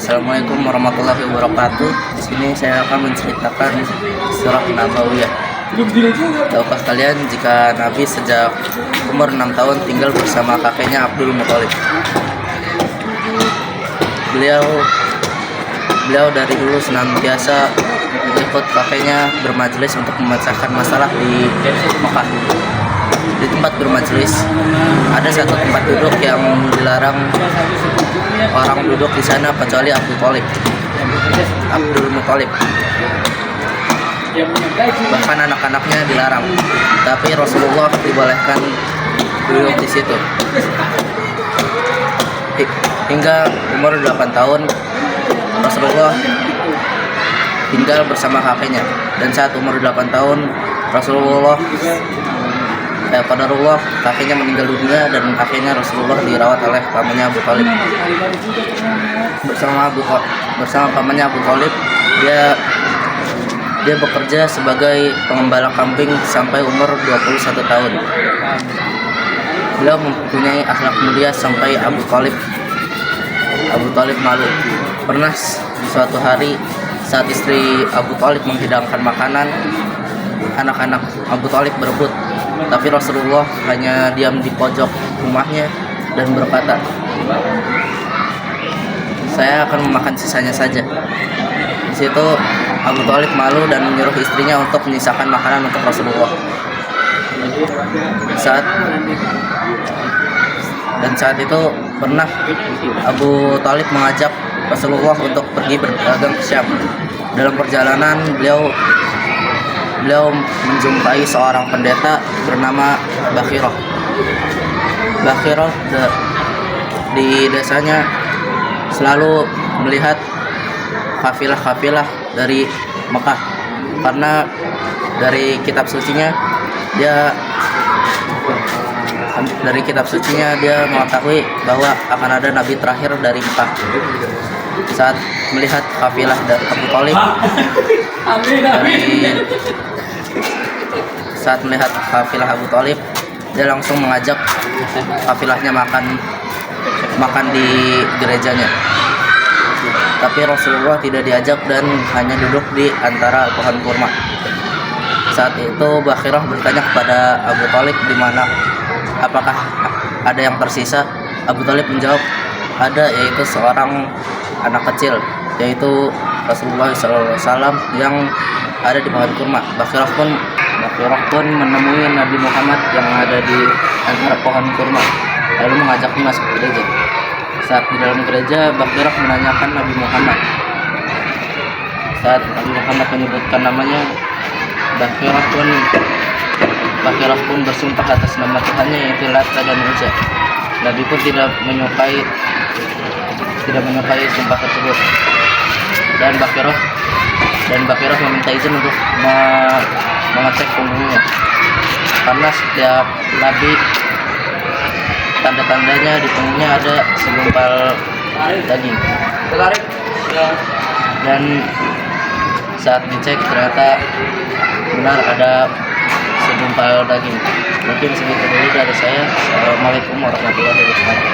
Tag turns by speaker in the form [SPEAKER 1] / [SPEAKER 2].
[SPEAKER 1] Assalamualaikum warahmatullahi wabarakatuh. Di sini saya akan menceritakan Sirah Nabawiyah. Tahukah kalian jika Nabi sejak umur 6 tahun tinggal bersama kakeknya Abdul Muthalib? Beliau dari dulu senantiasa ikut kakeknya bermajelis untuk memecahkan masalah di Mekah. Di tempat bermajelis ada satu tempat duduk yang dilarang orang duduk di sana kecuali Abdul Muthalib. Bahkan anak-anaknya dilarang, tapi Rasulullah dibolehkan duduk di situ. Hingga umur 8 tahun Rasulullah tinggal bersama kakeknya, dan saat umur 8 tahun qadarullah kakeknya meninggal dunia, dan akhirnya Rasulullah dirawat oleh pamannya Abu Thalib. Bersama pamannya Abu Thalib, dia bekerja sebagai pengembala kambing sampai umur 21 tahun. Beliau mempunyai akhlak mulia sampai Abu Thalib malu. Pernah suatu hari saat istri Abu Thalib menghidangkan makanan, anak-anak Abu Thalib berebut, tapi Rasulullah hanya diam di pojok rumahnya dan berkata, "Saya akan memakan sisanya saja." Di situ Abu Thalib malu dan menyuruh istrinya untuk menyisakan makanan untuk Rasulullah. Saat itu pernah Abu Thalib mengajak Rasulullah untuk pergi berdagang ke Syam. Dalam perjalanan beliau menjumpai seorang pendeta bernama Bakhirah. Di desanya selalu melihat kafilah-kafilah dari Mekah, karena dari kitab sucinya dia mengetahui bahwa akan ada nabi terakhir dari Mekah. Saat melihat kafilah Abu Thalib, dia langsung mengajak kafilahnya makan di gerejanya. Tapi Rasulullah tidak diajak dan hanya duduk di antara pohon kurma. Saat itu Bakhirah bertanya kepada Abu Thalib, apakah ada yang tersisa? Abu Thalib menjawab, ada, yaitu seorang anak kecil, yaitu Rasulullah SAW yang ada di pohon kurma. Bakhirah pun menemui Nabi Muhammad yang ada di antara pohon kurma, lalu mengajaknya masuk ke gereja. Saat di dalam gereja, Bakhirah menanyakan Nabi Muhammad. Saat Nabi Muhammad menyebutkan namanya, Bakhirah pun bersumpah atas nama Tuhannya, yaitu Lata dan Uzza. Nabi pun tidak menyukai sumpah tersebut, dan Bakhirah meminta izin untuk mengecek punggungnya, karena setiap Nabi tanda-tandanya di punggungnya ada segumpal daging. Dan saat dicek ternyata benar ada segumpal daging. Mungkin segitu dulu dari saya. Assalamualaikum warahmatullahi wabarakatuh.